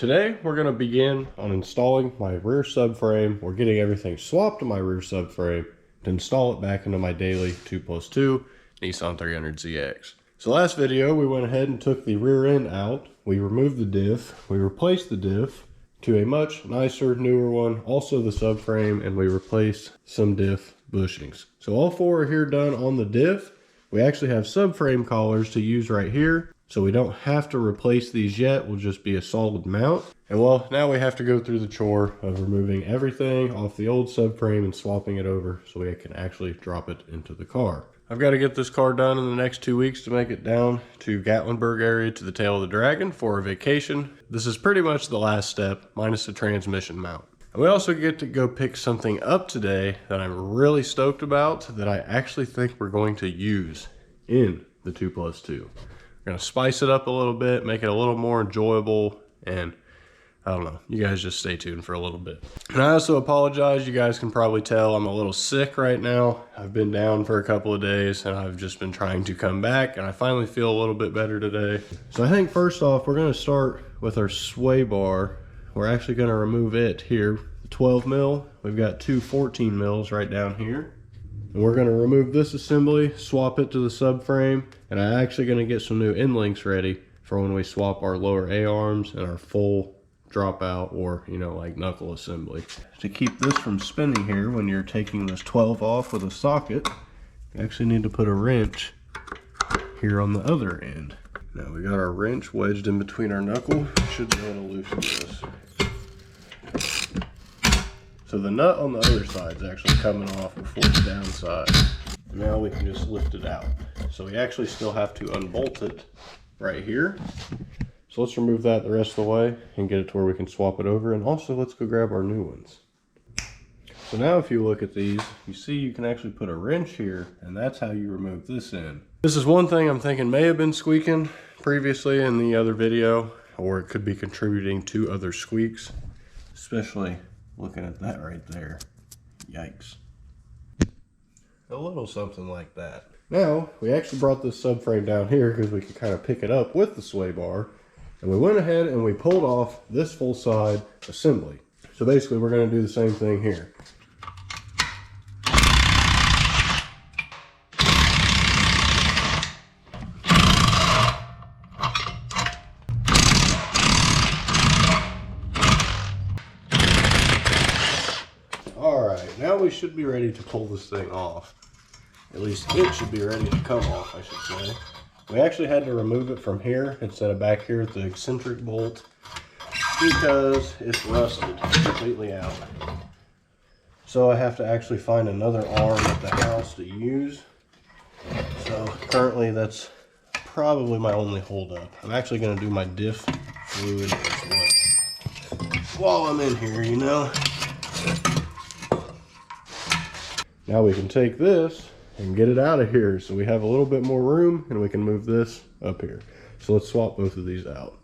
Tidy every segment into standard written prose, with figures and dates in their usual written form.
Today we're going to begin on installing my rear subframe. We're getting everything swapped to my rear subframe to install it back into my daily 2+2 Nissan 300ZX. So last video we went ahead and took the rear end out. We removed the diff, we replaced the diff to a much nicer, newer one, also the subframe, and we replaced some diff bushings. So all four are here done on the diff. We actually have subframe collars to use right here, so we don't have to replace these yet. Will just be a solid mount. And well, now we have to go through the chore of removing everything off the old subframe and swapping it over so we can actually drop it into the car. I've got to get this car done in the next 2 weeks to make it down to Gatlinburg area to the Tail of the Dragon for a vacation. This is pretty much the last step, minus the transmission mount. And we also get to go pick something up today that I'm really stoked about, that I actually think we're going to use in the 2+2. We're going to spice it up a little bit, make it a little more enjoyable, and I don't know, you guys just stay tuned for a little bit. And I also apologize, you guys can probably tell I'm a little sick right now. I've been down for a couple of days and I've just been trying to come back, and I finally feel a little bit better today. So I think first off, we're going to start with our sway bar. We're actually going to remove it here, the 12 mil. We've got two 14 mils right down here. And we're going to remove this assembly, swap it to the subframe, and I'm actually going to get some new end links ready for when we swap our lower A-arms and our full dropout, or like knuckle assembly. To keep this from spinning here when you're taking this 12 off with a socket, you actually need to put a wrench here on the other end. Now we got our wrench wedged in between our knuckle. Should be able to loosen this. So the nut on the other side is actually coming off before the downside. Now we can just lift it out. So we actually still have to unbolt it right here. So let's remove that the rest of the way and get it to where we can swap it over. And also let's go grab our new ones. So now if you look at these, you see you can actually put a wrench here, and that's how you remove this end. This is one thing I'm thinking may have been squeaking previously in the other video, or it could be contributing to other squeaks, especially looking at that right there. Yikes. A little something like that. Now, we actually brought this subframe down here because we could kind of pick it up with the sway bar. And we went ahead and we pulled off this full side assembly. So basically we're going to do the same thing here. Alright, now we should be ready to pull this thing off. At least it should be ready to come off, I should say. We actually had to remove it from here instead of back here at the eccentric bolt because it's rusted completely out. So I have to actually find another arm at the house to use. So currently that's probably my only holdup. I'm actually going to do my diff fluid as well while I'm in here, Now we can take this and get it out of here, so we have a little bit more room and we can move this up here. So let's swap both of these out.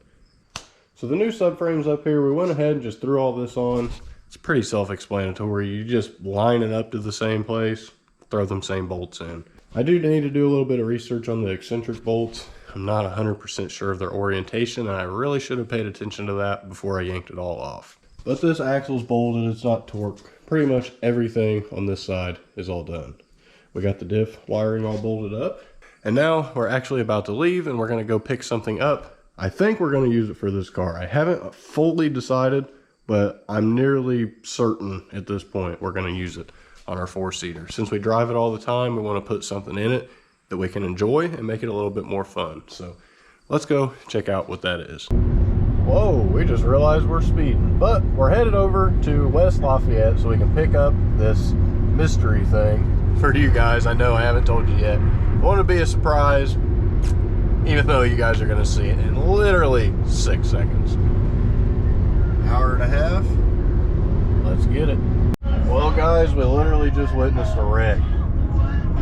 So the new subframe's up here. We went ahead and just threw all this on. It's pretty self-explanatory. You just line it up to the same place, throw them same bolts in. I do need to do a little bit of research on the eccentric bolts. I'm not 100% sure of their orientation, and I really should have paid attention to that before I yanked it all off. But this axle's bolted, it's not torqued. Pretty much everything on this side is all done. We got the diff wiring all bolted up. And now we're actually about to leave, and we're going to go pick something up. I think we're going to use it for this car. I haven't fully decided, but I'm nearly certain at this point we're going to use it on our 4-seater. Since we drive it all the time, we want to put something in it that we can enjoy and make it a little bit more fun. So let's go check out what that is. Whoa, we just realized we're speeding. But we're headed over to West Lafayette so we can pick up this mystery thing for you guys. I know I haven't told you yet. I want to be a surprise, even though you guys are going to see it in literally 6 seconds. Hour and a half. Let's get it. Well, guys, we literally just witnessed a wreck.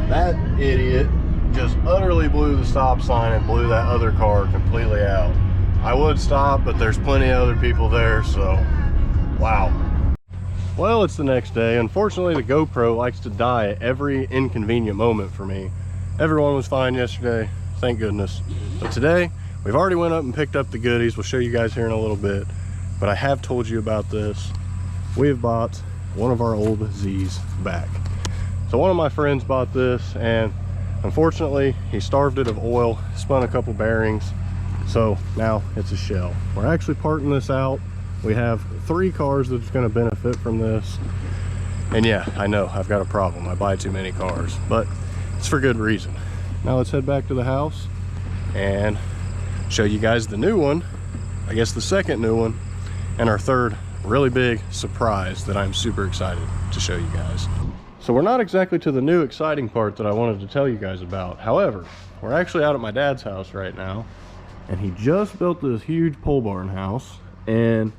That idiot just utterly blew the stop sign and blew that other car completely out. I would stop, but there's plenty of other people there, so wow. Well, it's the next day. Unfortunately, the GoPro likes to die at every inconvenient moment for me. Everyone was fine yesterday, thank goodness. But today, we've already went up and picked up the goodies. We'll show you guys here in a little bit. but I have told you about this. We have bought one of our old Z's back. So one of my friends bought this, and unfortunately he starved it of oil, spun a couple bearings, so now it's a shell. We're actually parting this out. We have 3 cars that's going to benefit from this. And yeah, I know I've got a problem. I buy too many cars, but it's for good reason. Now let's head back to the house and show you guys the new one, I guess the second new one, and our third really big surprise that I'm super excited to show you guys. So we're not exactly to the new exciting part that I wanted to tell you guys about. However, we're actually out at my dad's house right now, and he just built this huge pole barn house, and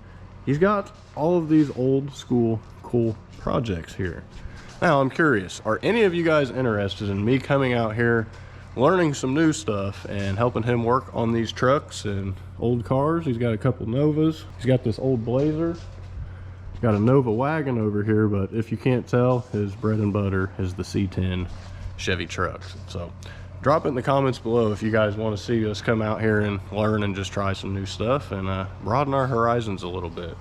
he's got all of these old school cool projects here. Now I'm curious, are any of you guys interested in me coming out here, learning some new stuff and helping him work on these trucks and old cars? He's got a couple Novas. He's got this old Blazer. He's got a Nova wagon over here, but if you can't tell, his bread and butter is the C10 Chevy trucks. So drop it in the comments below if you guys want to see us come out here and learn and just try some new stuff and broaden our horizons a little bit.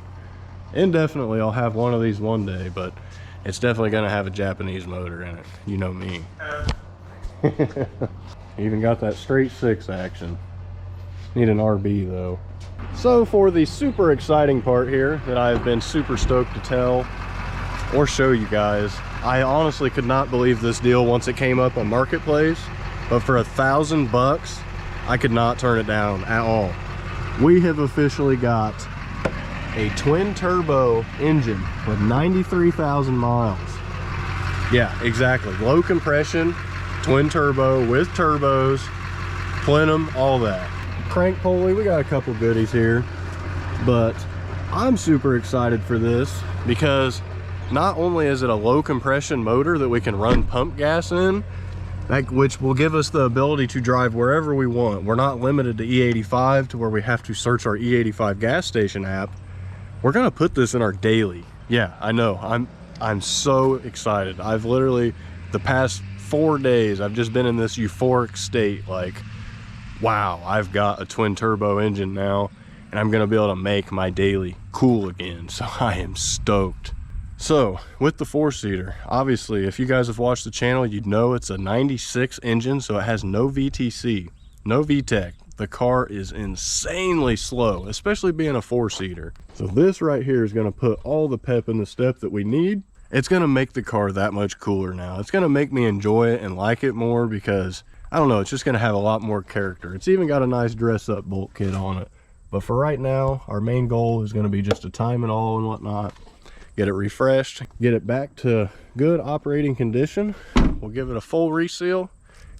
Indefinitely I'll have one of these one day, but it's definitely going to have a Japanese motor in it. You know me. Even got that straight 6 action. Need an RB though. So for the super exciting part here that I've been super stoked to tell or show you guys, I honestly could not believe this deal once it came up on Marketplace, but for $1,000 I could not turn it down at all. We have officially got a twin turbo engine with 93,000 miles. Yeah, exactly. Low compression, twin turbo with turbos, plenum, all that. Crank pulley, we got a couple goodies here, but I'm super excited for this because not only is it a low compression motor that we can run pump gas in, which will give us the ability to drive wherever we want. We're not limited to E85 to where we have to search our E85 gas station app. We're gonna put this in our daily. Yeah, I know, I'm so excited. I've literally, the past 4 days, I've just been in this euphoric state, like, wow, I've got a twin turbo engine now, and I'm gonna be able to make my daily cool again. So I am stoked. So with the 4-seater, obviously, if you guys have watched the channel, you'd know it's a 96 engine, so it has no VTC, no VTEC. The car is insanely slow, especially being a 4-seater. So this right here is gonna put all the pep in the step that we need. It's gonna make the car that much cooler now. It's gonna make me enjoy it and like it more because, I don't know, it's just gonna have a lot more character. It's even got a nice dress up bolt kit on it. But for right now, our main goal is gonna be just to time it all and whatnot, get it refreshed, get it back to good operating condition. We'll give it a full reseal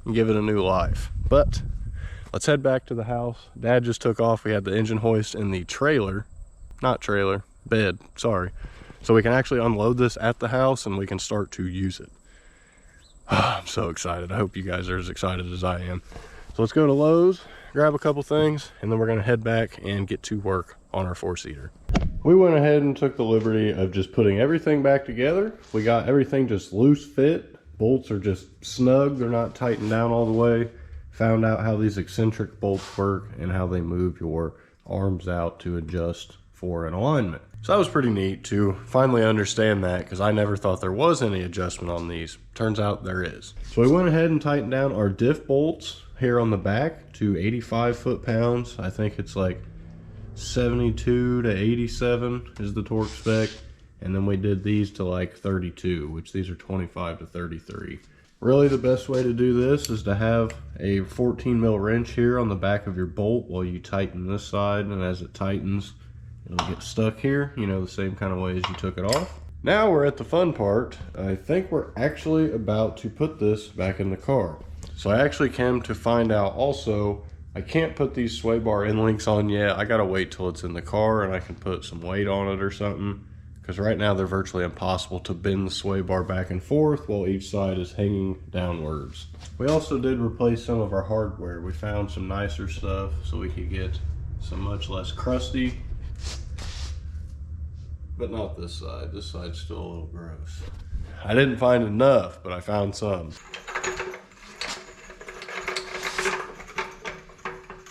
and give it a new life. But let's head back to the house. Dad just took off. We had the engine hoist in the bed, sorry. So we can actually unload this at the house and we can start to use it. I'm so excited. I hope you guys are as excited as I am. So let's go to Lowe's, grab a couple things, and then we're gonna head back and get to work on our 4-seater. We went ahead and took the liberty of just putting everything back together. We got everything just loose fit. Bolts are just snug. They're not tightened down all the way. Found out how these eccentric bolts work and how they move your arms out to adjust for an alignment. So that was pretty neat to finally understand that, because I never thought there was any adjustment on these. Turns out there is. So we went ahead and tightened down our diff bolts here on the back to 85 foot-pounds. I think it's like 72 to 87 is the torque spec. And then we did these to like 32, which these are 25 to 33. Really the best way to do this is to have a 14 mil wrench here on the back of your bolt while you tighten this side, and as it tightens, it'll get stuck here, you know, the same kind of way as you took it off. Now we're at the fun part. I think we're actually about to put this back in the car. So I actually came to find out also, I can't put these sway bar end links on yet. I gotta wait till it's in the car and I can put some weight on it or something, because right now they're virtually impossible to bend the sway bar back and forth while each side is hanging downwards. We also did replace some of our hardware. We found some nicer stuff so we could get some much less crusty. But not this side. This side's still a little gross. I didn't find enough, but I found some.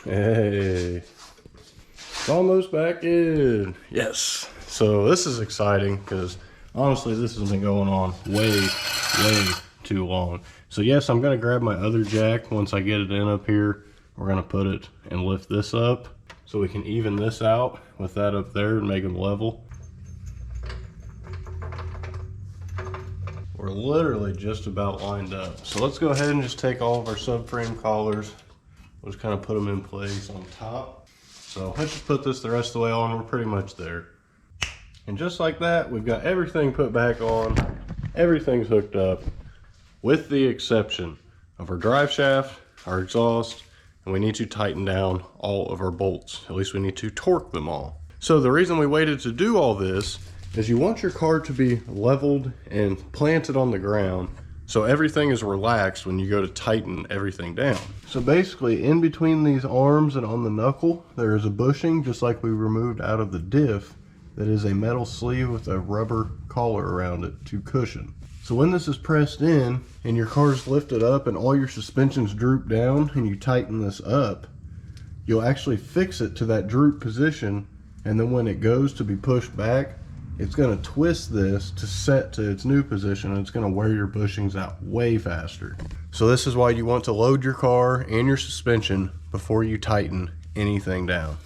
Hey. It's almost back in. Yes. So this is exciting because honestly, this has been going on way too long. So yes, I'm gonna grab my other jack once I get it in up here. We're gonna put it and lift this up so we can even this out with that up there and make them level. We're literally just about lined up. So let's go ahead and just take all of our subframe collars. We'll just kind of put them in place on top. So let's just put this the rest of the way on. We're pretty much there. And just like that, we've got everything put back on. Everything's hooked up, with the exception of our drive shaft, our exhaust, and we need to tighten down all of our bolts. At least we need to torque them all. So the reason we waited to do all this is you want your car to be leveled and planted on the ground so everything is relaxed when you go to tighten everything down. So basically in between these arms and on the knuckle, there is a bushing just like we removed out of the diff that is a metal sleeve with a rubber collar around it to cushion. So when this is pressed in and your car's lifted up and all your suspensions droop down and you tighten this up, you'll actually fix it to that droop position, and then when it goes to be pushed back, it's going to twist this to set to its new position, and it's going to wear your bushings out way faster. So this is why you want to load your car and your suspension before you tighten anything down.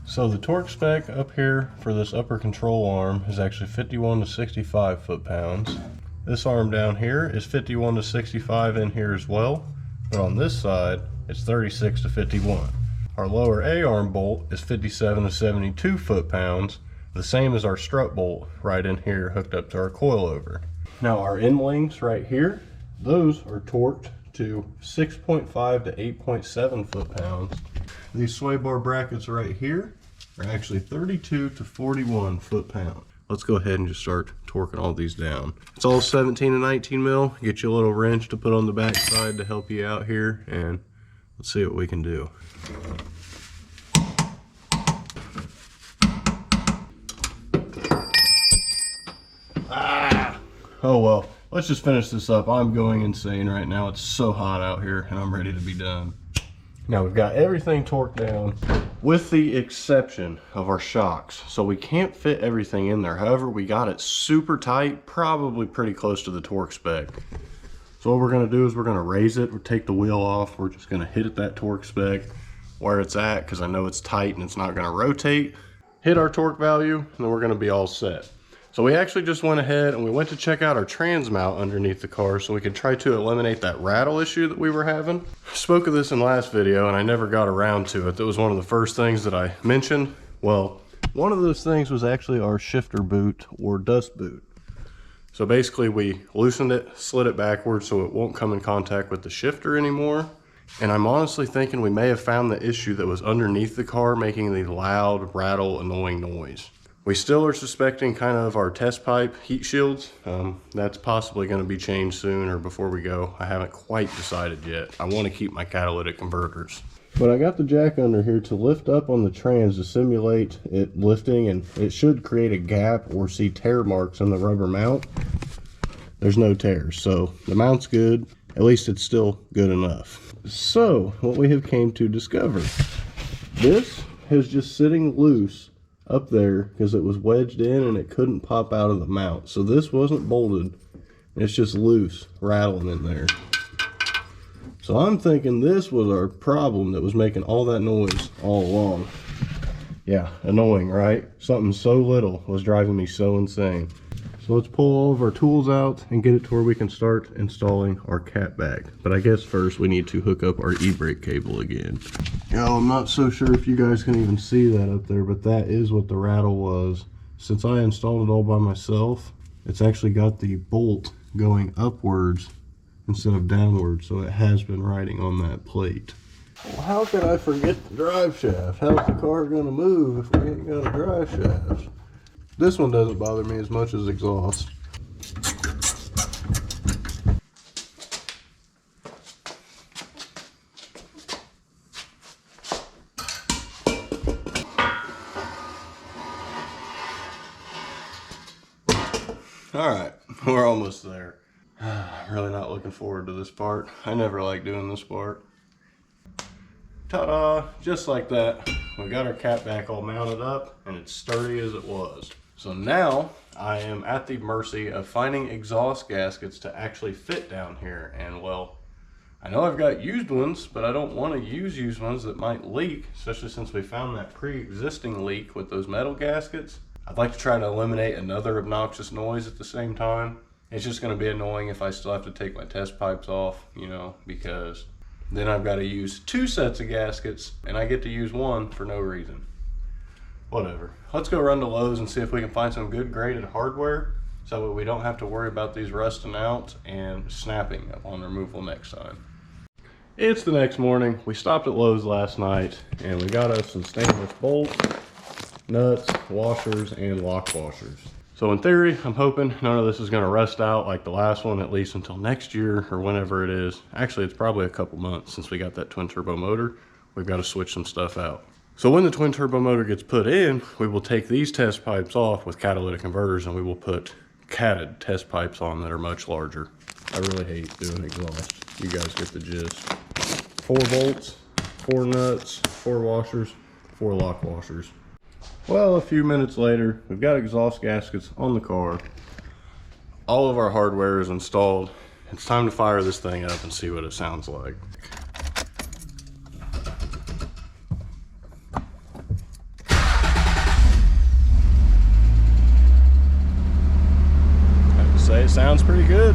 So the torque spec up here for this upper control arm is actually 51 to 65 foot-pounds. This arm down here is 51 to 65 in here as well, but on this side it's 36 to 51. Our lower A-arm bolt is 57 to 72 foot-pounds, the same as our strut bolt right in here hooked up to our coilover. Now our end links right here, those are torqued to 6.5 to 8.7 foot-pounds. These sway bar brackets right here are actually 32 to 41 foot-pounds. Let's go ahead and just start torquing all these down. It's all 17 and 19 mil. Get you a little wrench to put on the back side to help you out here, and let's see what we can do. Oh well, let's just finish this up. I'm going insane right now. It's so hot out here and I'm ready to be done. Now we've got everything torqued down with the exception of our shocks. So we can't fit everything in there. However, we got it super tight, probably pretty close to the torque spec. So what we're gonna do is we're gonna raise it, we'll take the wheel off, we're just gonna hit at that torque spec where it's at, because I know it's tight and it's not gonna rotate. Hit our torque value, and then we're gonna be all set. So we actually just went ahead and we went to check out our trans mount underneath the car so we could try to eliminate that rattle issue that we were having. I spoke of this in last video and I never got around to it. That was one of the first things that I mentioned. Well, one of those things was actually our shifter boot or dust boot. So basically we loosened it, slid it backwards so it won't come in contact with the shifter anymore. And I'm honestly thinking we may have found the issue that was underneath the car making the loud, rattle, annoying noise. We still are suspecting kind of our test pipe heat shields. That's possibly going to be changed soon or before we go. I haven't quite decided yet. I want to keep my catalytic converters. But I got the jack under here to lift up on the trans to simulate it lifting, and it should create a gap or see tear marks on the rubber mount. There's no tears, so the mount's good. At least it's still good enough. So what we have came to discover, this is just sitting loose up there because it was wedged in and it couldn't pop out of the mount. So this wasn't bolted, it's just loose, rattling in there. So I'm thinking this was our problem that was making all that noise all along. Yeah, annoying, right? Something so little was driving me so insane. So let's pull all of our tools out and get it to where we can start installing our cat bag. But I guess first we need to hook up our e-brake cable again. Now, I'm not so sure if you guys can even see that up there, but that is what the rattle was. Since I installed it all by myself, it's actually got the bolt going upwards instead of downwards, so it has been riding on that plate. Well, how could I forget the drive shaft? How's the car gonna move if we ain't got a drive shaft? This one doesn't bother me as much as exhaust. All right, we're almost there. I'm really not looking forward to this part. I never like doing this part. Ta-da! Just like that, we got our cat back all mounted up and it's sturdy as it was. So now I am at the mercy of finding exhaust gaskets to actually fit down here. And well, I know I've got used ones, but I don't want to use used ones that might leak, especially since we found that pre-existing leak with those metal gaskets. I'd like to try to eliminate another obnoxious noise at the same time. It's just going to be annoying if I still have to take my test pipes off, you know, because then I've got to use 2 sets of gaskets and I get to use one for no reason. Whatever. Let's go run to Lowe's and see if we can find some good graded hardware so that we don't have to worry about these rusting out and snapping upon removal next time. It's the next morning. We stopped at Lowe's last night and we got us some stainless bolts, nuts, washers, and lock washers. So in theory, I'm hoping none of this is going to rust out like the last one, at least until next year or whenever it is. Actually, it's probably a couple months since we got that twin turbo motor. We've got to switch some stuff out. So when the twin turbo motor gets put in, we will take these test pipes off with catalytic converters and we will put catted test pipes on that are much larger. I really hate doing exhaust. You guys get the gist. 4 bolts, 4 nuts, 4 washers, 4 lock washers. Well, a few minutes later, we've got exhaust gaskets on the car. All of our hardware is installed. It's time to fire this thing up and see what it sounds like. I have to say, it sounds pretty good.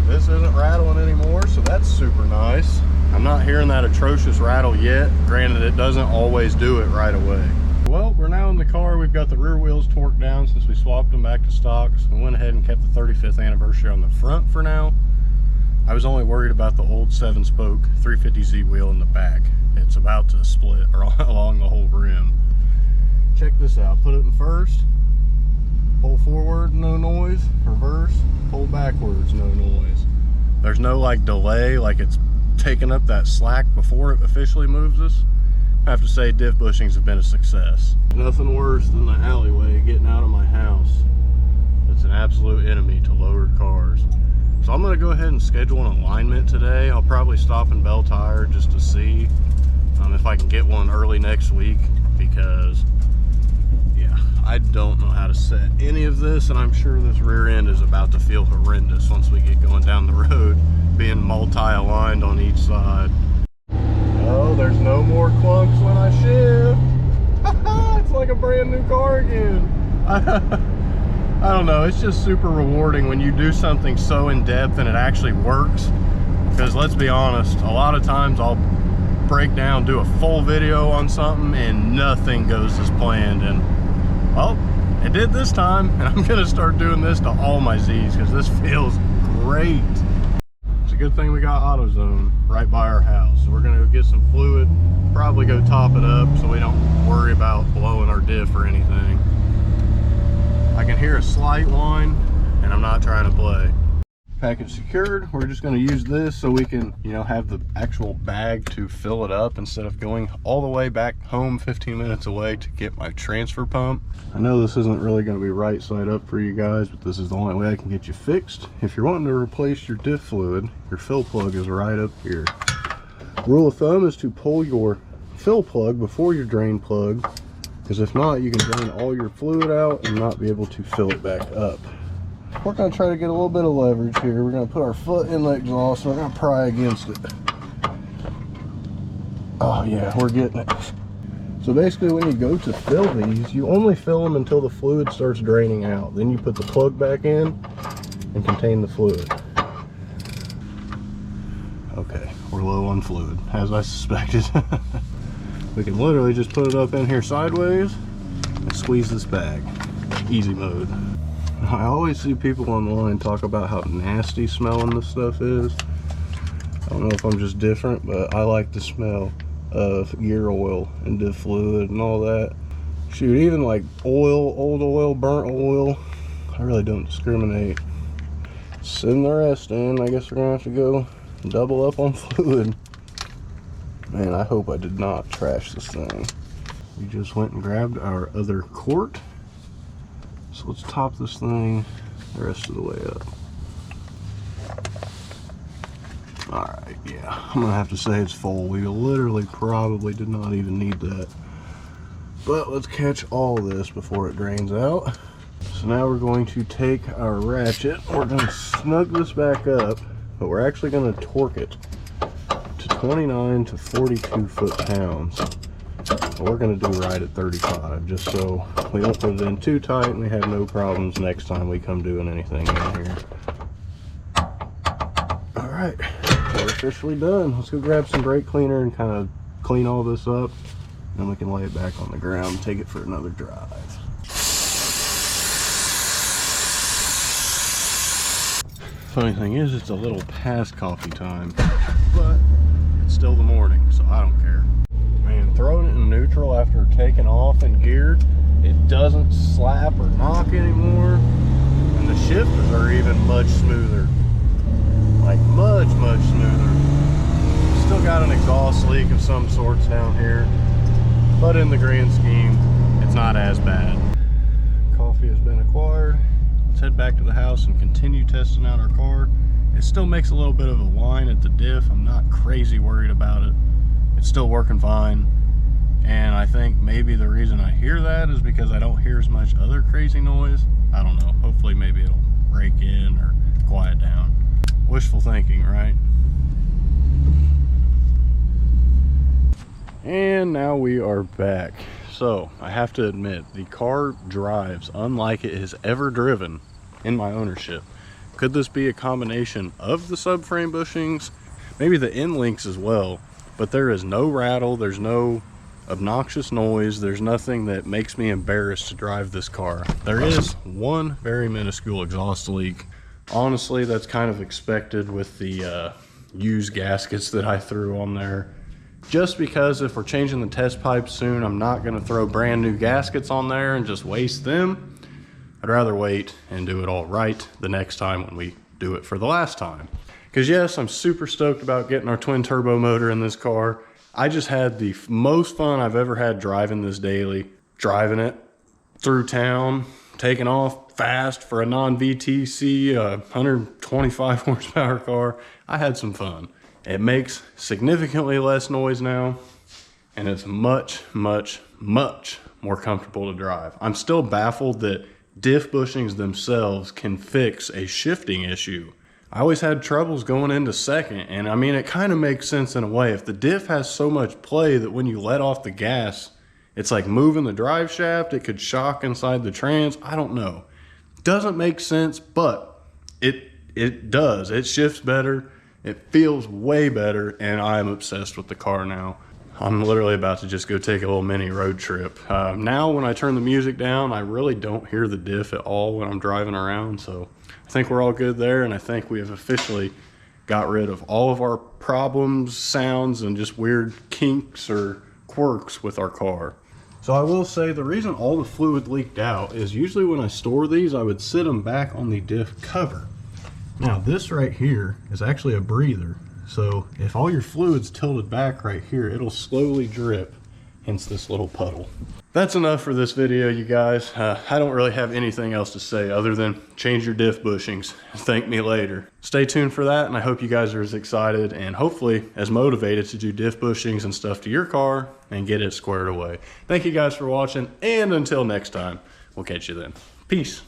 This isn't rattling anymore, so that's super nice. I'm not hearing that atrocious rattle yet. Granted, it doesn't always do it right away. Well, we're now in the car. We've got the rear wheels torqued down since we swapped them back to stock. So we went ahead and kept the 35th anniversary on the front for now. I was only worried about the old 7-spoke 350Z wheel in the back. It's about to split along the whole rim. Check this out. Put it in first. Pull forward, no noise. Reverse. Pull backwards, no noise. There's no like delay, like it's taking up that slack before it officially moves us. I have to say diff bushings have been a success. Nothing worse than the alleyway getting out of my house. It's an absolute enemy to lowered cars. So I'm going to go ahead and schedule an alignment today. I'll probably stop in Bell Tire just to see if I can get one early next week, because yeah, I don't know how to set any of this, and I'm sure this rear end is about to feel horrendous once we get going down the road, being multi-aligned on each side. Oh, there's no more clunks when I shift. It's like a brand new car again. I don't know, it's just super rewarding when you do something so in depth and it actually works. Because let's be honest, a lot of times I'll break down, do a full video on something and nothing goes as planned, and well, it did this time, and I'm gonna start doing this to all my Z's because this feels great. It's a good thing we got AutoZone right by our house. So we're gonna go get some fluid, probably go top it up so we don't worry about blowing our diff or anything. I can hear a slight whine, and I'm not trying to play. Package secured. We're just going to use this so we can, you know, have the actual bag to fill it up instead of going all the way back home 15 minutes away to get my transfer pump. I know this isn't really going to be right side up for you guys, but this is the only way I can get you fixed. If you're wanting to replace your diff fluid, your fill plug is right up here. Rule of thumb is to pull your fill plug before your drain plug, because if not, you can drain all your fluid out and not be able to fill it back up. We're going to try to get a little bit of leverage here. We're going to put our foot in the exhaust and we're going to pry against it. Oh yeah, we're getting it. So basically when you go to fill these, you only fill them until the fluid starts draining out. Then you put the plug back in and contain the fluid. Okay, we're low on fluid, as I suspected. We can literally just put it up in here sideways and squeeze this bag. Easy mode. I always see people online talk about how nasty smelling this stuff is. I don't know if I'm just different, but I like the smell of gear oil and diff fluid and all that. Shoot, even like oil, old oil, burnt oil, I really don't discriminate. Send the rest in. I guess we're gonna have to go double up on fluid. Man, I hope I did not trash this thing. We just went and grabbed our other quart. So let's top this thing the rest of the way up. All right. Yeah, I'm gonna have to say it's full. We literally probably did not even need that. But let's catch all this before it drains out. So now we're going to take our ratchet. We're gonna snug this back up, but we're actually gonna torque it to 29 to 42 foot-pounds. We're gonna do right at 35, just so we don't put it in too tight and we have no problems next time we come doing anything in here. All right, we're officially done. Let's go grab some brake cleaner and kind of clean all this up. Then we can lay it back on the ground and take it for another drive. Funny thing is, it's a little past coffee time, but it's still the morning, so I don't care. Man, throwing it in neutral after taking off in gear, it doesn't slap or knock anymore, and the shifters are even much smoother. Like much smoother. Still got an exhaust leak of some sorts down here, but in the grand scheme, it's not as bad. Coffee has been acquired. Let's head back to the house and continue testing out our car. It still makes a little bit of a whine at the diff. I'm not crazy worried about it. It's still working fine. And I think maybe the reason I hear that is because I don't hear as much other crazy noise. I don't know. Hopefully maybe it'll break in or quiet down. Wishful thinking, right? And now we are back. So I have to admit, the car drives unlike it has ever driven in my ownership. Could this be a combination of the subframe bushings, maybe the end links as well? But there is no rattle, there's no obnoxious noise, there's nothing that makes me embarrassed to drive this car. There is one very minuscule exhaust leak. Honestly, that's kind of expected with the used gaskets that I threw on there. Just because if we're changing the test pipes soon, I'm not going to throw brand new gaskets on there and just waste them. I'd rather wait and do it all right the next time when we do it for the last time. Because yes, I'm super stoked about getting our twin turbo motor in this car. I just had the most fun I've ever had driving this daily. Driving it through town, taking off fast for a non-VTC 125 horsepower car. I had some fun. It makes significantly less noise now, and it's much more comfortable to drive. I'm still baffled that diff bushings themselves can fix a shifting issue. I always had troubles going into second, and I mean, it kind of makes sense in a way. If the diff has so much play that when you let off the gas, it's like moving the drive shaft, it could shock inside the trans, I don't know. Doesn't make sense, but it does. It shifts better. It feels way better, and I'm obsessed with the car now. I'm literally about to just go take a little mini road trip. Now when I turn the music down, I really don't hear the diff at all when I'm driving around, so I think we're all good there, and I think we have officially got rid of all of our problems, sounds, and just weird kinks or quirks with our car. So I will say the reason all the fluid leaked out is usually when I store these, I would sit them back on the diff cover. Now this right here is actually a breather. So if all your fluid's tilted back right here, it'll slowly drip, hence this little puddle. That's enough for this video, you guys. I don't really have anything else to say other than change your diff bushings. Thank me later. Stay tuned for that, and I hope you guys are as excited and hopefully as motivated to do diff bushings and stuff to your car and get it squared away. Thank you guys for watching, and until next time, we'll catch you then. Peace.